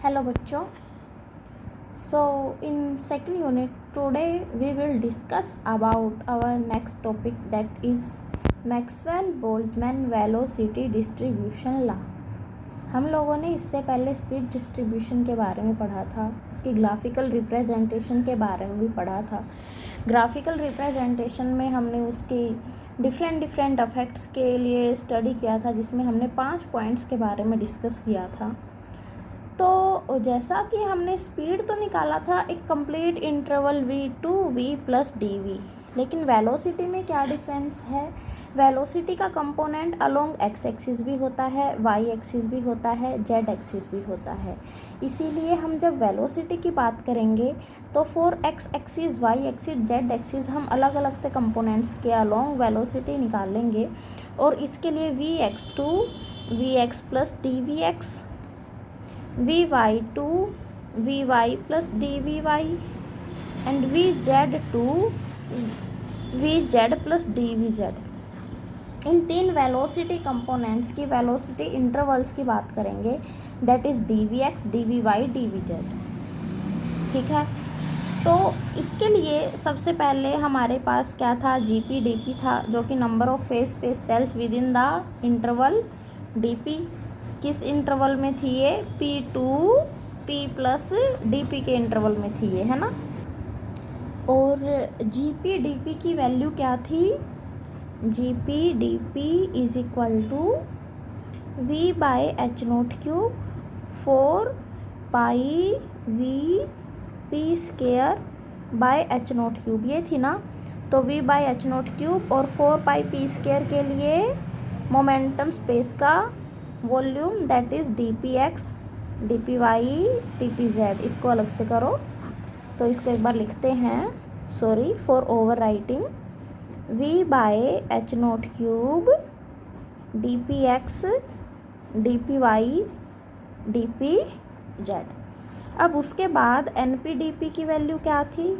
Hello bachcho. So in second unit today we will discuss about our next topic, that is Maxwell-Boltzmann velocity distribution law. हम लोगों ने इससे पहले speed distribution के बारे में पढ़ा था, उसकी ग्राफिकल रिप्रेजेंटेशन के बारे में भी पढ़ा था। ग्राफिकल रिप्रेजेंटेशन में हमने उसकी डिफरेंट अफेक्ट्स के लिए स्टडी किया था, जिसमें हमने 5 पॉइंट्स के बारे में डिस्कस किया था। तो जैसा कि हमने स्पीड तो निकाला था एक complete interval v plus dv, लेकिन वेलोसिटी में क्या डिफरेंस है। वेलोसिटी का कंपोनेंट अलोंग x एक्सिस भी होता है, y एक्सिस भी होता है, z एक्सिस भी होता है। इसीलिए हम जब वेलोसिटी की बात करेंगे तो for x axis, y axis, z axis हम अलग अलग से कंपोनेंट्स के अलोंग वेलोसिटी निकालेंगे। और इसके लिए vx2 vx plus dvx, vy2 vy plus dvy and vz2 vz plus dvz, in 3 velocity components की वेलोसिटी इंटरवल्स की बात करेंगे, that is dvx dvy dvz। ठीक है, तो इसके लिए सबसे पहले हमारे पास क्या था, gp dp था, जो कि number of phase space cells within the interval dp। किस इंटरवल में थी ये, p2 p प्लस dp के इंटरवल में थी ये, है ना। और gp dp की वैल्यू क्या थी, gp dp is equal to v by h naught cube 4 pi v p square by h naught cube, ये थी ना। तो v by h naught cube और 4 पाई p स्केयर के लिए मोमेंटम स्पेस का volume, that is dpx dpy dpz। इसको अलग से करो, तो इसको एक बार लिखते हैं, sorry for over writing, v by h naught cube dpx dpy dpz। अब उसके बाद np-dp की वैल्यू क्या थी,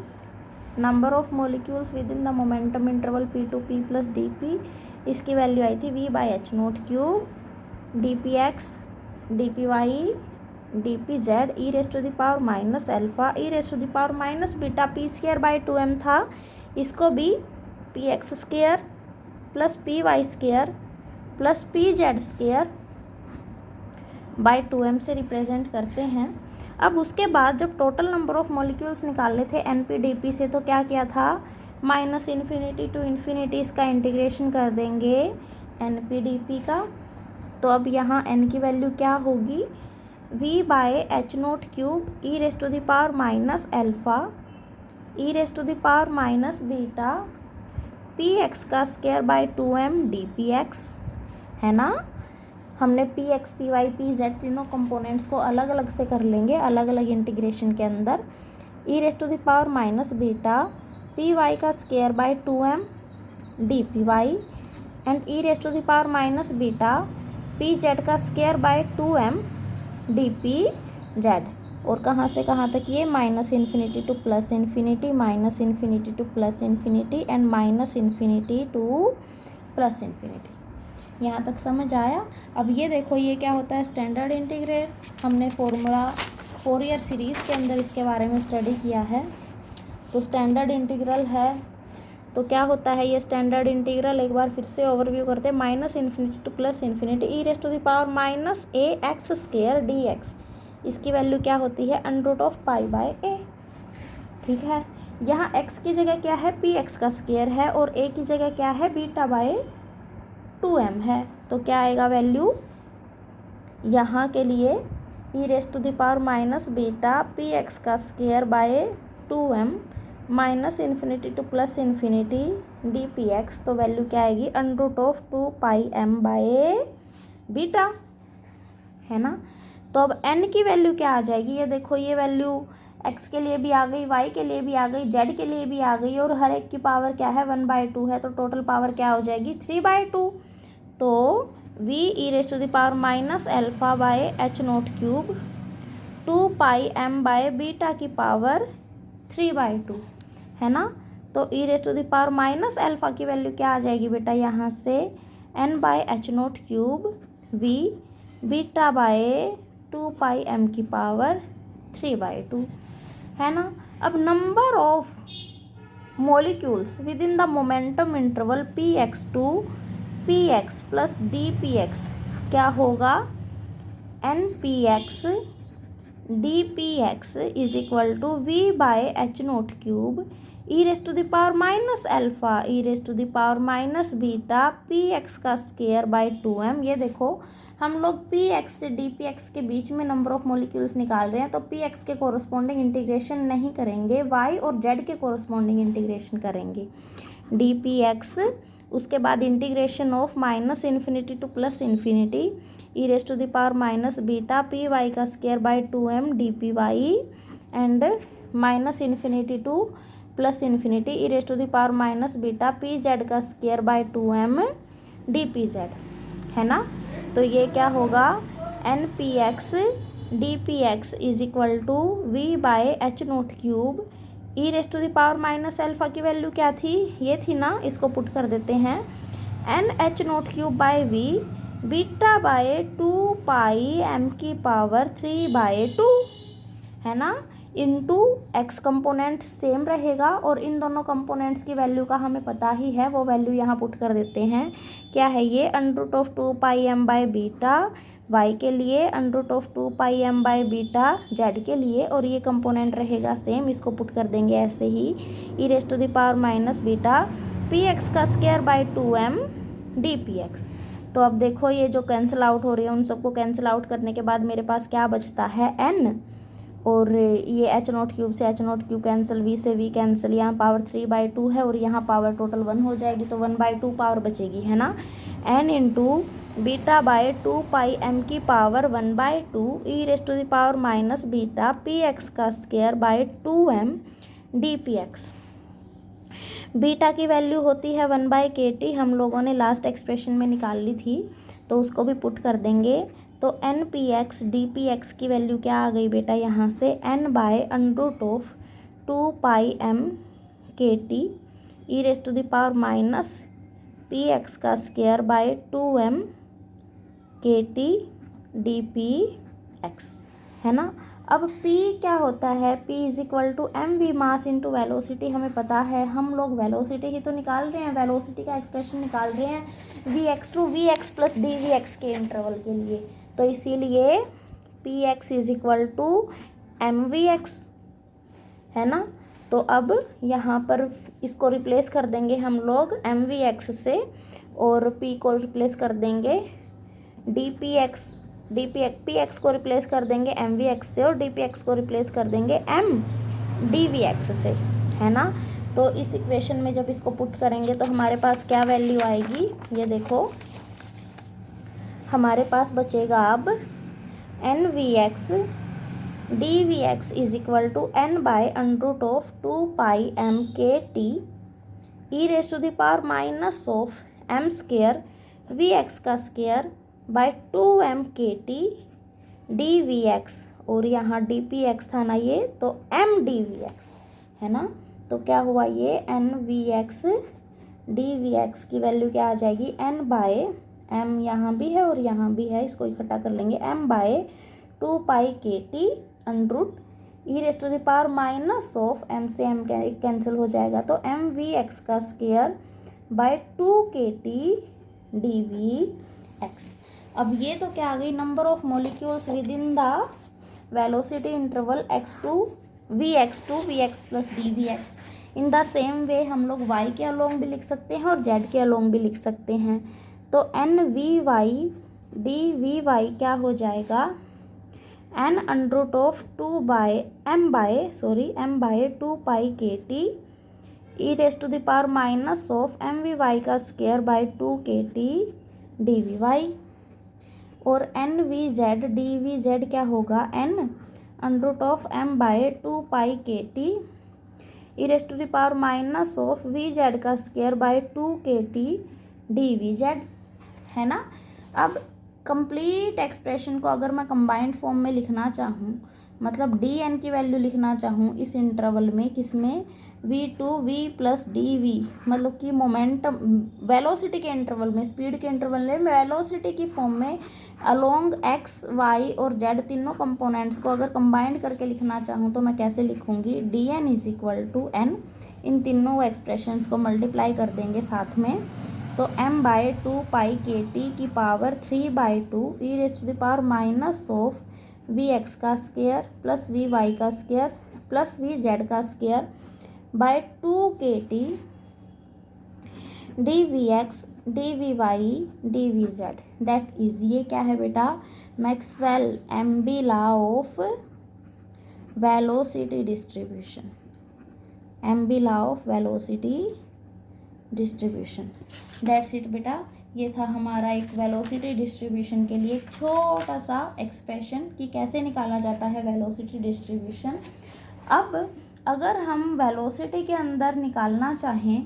number of molecules within the momentum interval p2p plus dp, इसकी वैल्यू आई थी v by h naught cube dpx dpy dpz e raise to the power minus alpha e raise to the power minus beta p square by 2m था। इसको भी px square plus py square plus pz square by 2m से represent करते हैं। अब उसके बाद जब टोटल नंबर ऑफ मॉलिक्यूल्स निकालने थे np-dp से, तो क्या किया था, माइनस इन्फिनिटी टू इन्फिनिटी इसका इंटीग्रेशन कर देंगे np-dp का। तो अब यहाँ n की वैल्यू क्या होगी, v by h naught cube e raise to the power minus alpha e raise to the power minus beta P x का स्केयर बाई 2m dpx, है ना। हमने p x p y p z तीनों components को अलग अलग से कर लेंगे, अलग अलग इंटीग्रेशन के अंदर। E raise to the power minus beta P Y का square by 2m dpy and e raise to the power minus beta P Z का स्केयर बाई 2m dpz। और कहाँ से कहाँ तक ये, minus infinity to plus infinity, minus infinity to plus infinity and minus infinity to plus infinity. यहाँ तक समझ आया। अब ये देखो, ये क्या होता है, स्टैंडर्ड इंटीग्रल। हमने फॉर्मूला फोरियर सीरीज़ के अंदर इसके बारे में स्टडी किया है। तो स्टैंडर्ड इंटीग्रल है, तो क्या होता है ये स्टैंडर्ड इंटीग्रल, एक बार फिर से ओवरव्यू करते हैं। Minus infinity to plus infinity e raise to the power minus A X square D X, इसकी वैल्यू क्या होती है, under root of pi by A. ठीक है, यहाँ x की जगह क्या है, पी एक्स का स्केयर है, और a की जगह क्या है, बीटा बाय 2m है। तो क्या आएगा वैल्यू यहाँ के लिए, e raise to the power minus beta P x का square by 2m minus infinity to plus infinity D P X. तो वैल्यू क्या आएगी, under root of 2 pi m by beta, है ना। तो अब n की वैल्यू क्या आ जाएगी, ये देखो, ये वैल्यू x के लिए भी आ गई, y के लिए भी आ गई, z के लिए भी आ गई, और हर एक की पावर क्या है, 1/2 है। तो टोटल पावर क्या हो जाएगी, 3/2। तो v e raise to the power minus alpha by H naught cube 2 pi m by beta की पावर 3/2, है ना। तो e raise to the power minus alpha की वैल्यू क्या आ जाएगी बेटा, यहाँ से n by H naught cube v beta by 2πm⁴, है ना। अब number of molecules within the momentum interval px2 px plus dpx क्या होगा, npx dpx is equal to v/h0³ e⁻⁻α e⁻⁻β px का स्क्वायर बाय 2m। ये देखो हम लोग px से dpx के बीच में नंबर ऑफ मॉलिक्यूल्स निकाल रहे हैं, तो px के कोरस्पॉन्डिंग इंटीग्रेशन नहीं करेंगे, y और z के कोरस्पॉन्डिंग इंटीग्रेशन करेंगे। dpx उसके बाद integration of -∞ to +∞ e⁻⁻β py का square by 2m dpy and -∞ to +∞ e⁻⁻β pz का स्क्वायर बाय 2m dpz, है ना। तो ये क्या होगा, npx dpx is equal to v/h0³ e⁻⁻α की वैल्यू क्या थी, ये थी ना, इसको पुट कर देते हैं n/h0³ v β/2πm⁴, है ना, इंटू एक्स कंपोनेंट सेम रहेगा और इन दोनों कंपोनेंट्स की वैल्यू का हमें पता ही है, वो वैल्यू यहाँ पुट कर देते हैं। क्या है ये, √2πm/β y के लिए, √2πm/β z के लिए, और ये कंपोनेंट रहेगा सेम, इसको पुट कर देंगे ऐसे ही e⁻⁻β px का स्क्वायर बाय 2m dpx। तो अब देखो ये जो कैंसिल आउट हो रही है उन सबको कैंसिल आउट करने के बाद मेरे पास क्या बचता है, n, और ये h0³ से h0³ कैंसिल, v से v कैंसिल, यहाँ पावर 3/2 है और यहाँ पावर टोटल 1 हो जाएगी, तो 1/2 पावर बचेगी, है ना। n into β/2πm⁴1/2 e⁻⁻β px का square by 2m dpx। Beta की वैल्यू होती है 1/kT, हम लोगों ने लास्ट एक्सप्रेशन में निकाल ली थी, तो उसको भी पुट कर देंगे। तो npx dpx की वैल्यू क्या आ गई बेटा, यहाँ से n/√2πm⁴ e⁻⁻px का square by 2m kT dpx, है ना। अब p क्या होता है, p is equal to mv mass into velocity, हमें पता है, हम लोग वेलोसिटी ही तो निकाल रहे हैं, वेलोसिटी का एक्सप्रेशन निकाल रहे हैं vx vx प्लस dvx के इंटरवल के लिए, तो इसीलिए px is equal to mvx, है ना। तो अब यहाँ पर इसको रिप्लेस कर देंगे हम लोग mvx से, और p को रिप्लेस कर देंगे px को रिप्लेस कर देंगे mvx से, और dpx को रिप्लेस कर देंगे dvx से, है ना। तो इस इक्वेशन में जब इसको पुट करेंगे तो हमारे पास क्या वैल्यू आएगी, ये देखो हमारे पास बचेगा अब nvx dvx is equal to n/√2πm⁴ e⁻⁻m² vx का square by 2m kT dvx, और यहाँ dpx था ना ये, तो m dvx, है ना। तो क्या हुआ, ये nvx dvx की वैल्यू क्या आ जाएगी, n/m यहाँ भी है और यहाँ भी है, इसको इकट्ठा कर लेंगे, m/2πkT e⁻⁻m से m कैंसिल हो जाएगा, तो mvx का स्क्वायर बाय 2kT dvx। अब ये तो क्या आ गई, number of molecules with in the velocity interval x2 vx plus dvx। In the same वे हम लोग y के अलोंग भी लिख सकते हैं और z के अलोंग भी लिख सकते हैं। तो nvy dvy क्या हो जाएगा, m/2πkT e⁻⁻mvy का स्क्वायर बाय 2kT dvy, और nvz dvz क्या होगा, n/m/2πkT e⁻⁻vz का स्क्वायर बाय 2kT dvz, है ना। अब कंप्लीट एक्सप्रेशन को अगर मैं कंबाइंड फॉर्म में लिखना चाहूँ, मतलब डी एन की वैल्यू लिखना चाहूँ इस इंटरवल में, किसमें, v2v प्लस डी मतलब कि मोमेंटम वेलोसिटी के इंटरवल में, स्पीड के इंटरवल में वेलोसिटी की फॉर्म में अलोंग एक्स वाई और जेड तीनों कंपोनेंट्स को अगर कंबाइंड करके लिखना चाहूँ तो मैं कैसे लिखूँगी, D N is equal to N, इन तीनों एक्सप्रेशंस को मल्टीप्लाई कर देंगे साथ में, तो m बाई 2 के टी की power 3/2 e raise to the power minus of V X का स्क्वायर प्लस वी वाई का स्क्वायर प्लस वी जेड का square by 2 K T D V X D V Y D V Z, that is, ये क्या है बेटा, Maxwell MB law of velocity distribution, MB law of velocity distribution, that's it बेटा। ये था हमारा एक वेलोसिटी डिस्ट्रीब्यूशन के लिए एक छोटा सा एक्सप्रेशन कि कैसे निकाला जाता है वेलोसिटी डिस्ट्रीब्यूशन। अब अगर हम वेलोसिटी के अंदर निकालना चाहें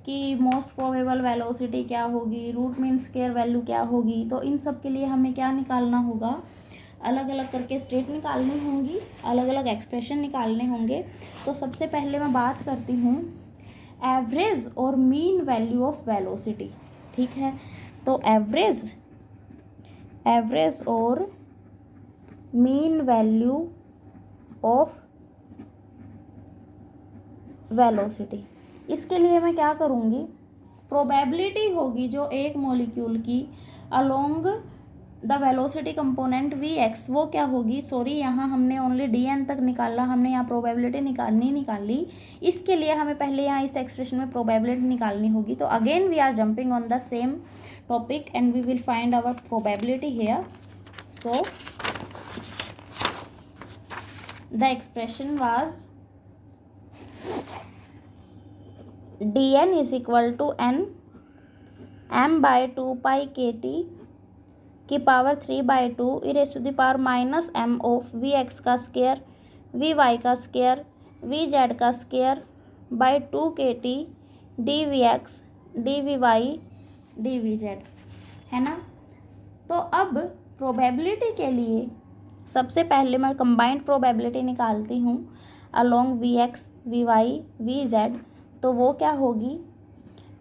कि मोस्ट प्रोबेबल वेलोसिटी क्या होगी, रूट मीन स्क्वायर वैल्यू क्या होगी, तो इन सब के लिए हमें क्या निकालना होगा, अलग अलग करके स्टेट निकालनी होंगी, अलग अलग एक्सप्रेशन निकालने होंगे। तो सबसे पहले मैं बात करती हूँ एवरेज और मीन वैल्यू ऑफ वेलोसिटी, ठीक है। तो एवरेज और मीन वैल्यू ऑफ वेलोसिटी, इसके लिए मैं क्या करूँगी, प्रोबेबिलिटी होगी जो एक मॉलिक्यूल की along the velocity component we x, वो क्या होगी, सॉरी यहाँ हमने ओनली डी एन तक निकाला, हमने यहाँ प्रोबेबिलिटी निकाली। इसके लिए हमें पहले यहाँ इस एक्सप्रेशन में प्रोबेबिलिटी निकालनी होगी। तो again we are jumping on the same topic and we will find our probability here. So the expression was D N is equal to N m by 2 K T की power 3/2 e raise to the power minus m of V X का square V Y का square V Z का square by 2 K T D V X D V Y D V Z, है ना। तो अब probability के लिए सबसे पहले मैं कंबाइंड प्रोबेबिलिटी निकालती हूँ along V X V Y V Z, तो वो क्या होगी,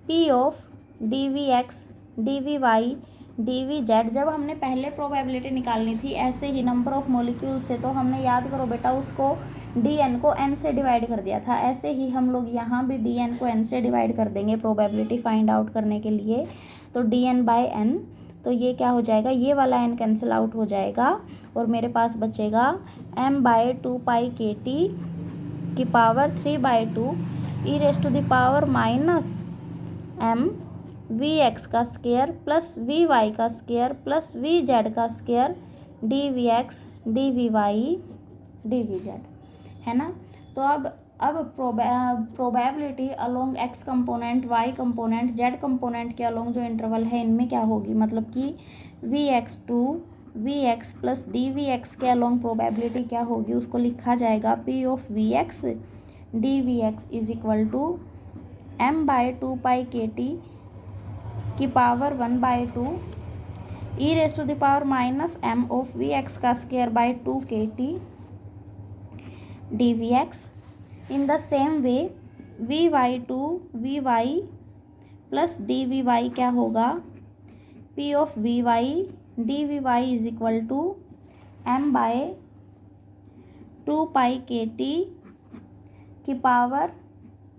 P of D V X D V Y D V Z. जब हमने पहले प्रोबेबिलिटी निकालनी थी ऐसे ही नंबर ऑफ मॉलिक्यूल से, तो हमने याद करो बेटा उसको डी एन को एन से डिवाइड कर दिया था, ऐसे ही हम लोग यहाँ भी डी एन को एन से डिवाइड कर देंगे प्रोबेबिलिटी फाइंड आउट करने के लिए। तो डी एन बाई एन, तो ये क्या हो जाएगा, ये वाला एन कैंसिल आउट हो जाएगा और मेरे पास बचेगा m बाय 2 के टी की power 3/2 e raise to the power minus m V X का स्क्वायर प्लस वी वाई का स्क्वायर प्लस वी जेड का square D V X D V Y D V Z, है ना। तो अब probability along X component Y component Z component के along जो interval है इनमें क्या होगी, मतलब कि V X to V X plus D V X के अलोंग प्रोबेबिलिटी क्या होगी, उसको लिखा जाएगा P of V X D V X is equal to m by 2 K T की power 1/2 e raise to the power minus m of V X का square by 2 K T D V X. In the same way V Y to V Y plus D V Y क्या होगा, P of V Y D V Y is equal to m by 2 K T की power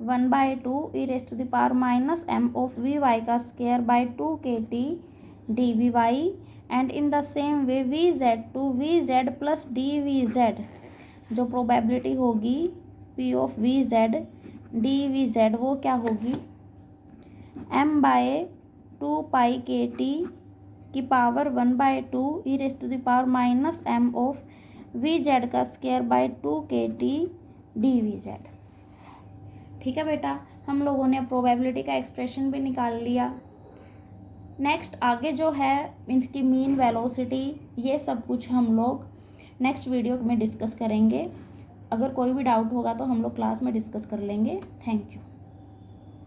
1/2 e raise to the power minus m of V Y का square by 2 K T D V Y. And in the same way V Z to V Z plus D V Z, जो probability होगी P of V Z D V Z वो क्या होगी, m by 2 K T की power 1/2 e raise to the power minus m of V Z का square by 2 K T D V Z. ठीक है बेटा, हम लोगों ने प्रोबेबिलिटी का एक्सप्रेशन भी निकाल लिया। नेक्स्ट आगे जो है इसकी मीन वेलोसिटी, ये सब कुछ हम लोग नेक्स्ट वीडियो में डिस्कस करेंगे। अगर कोई भी डाउट होगा तो हम लोग क्लास में डिस्कस कर लेंगे। Thank you.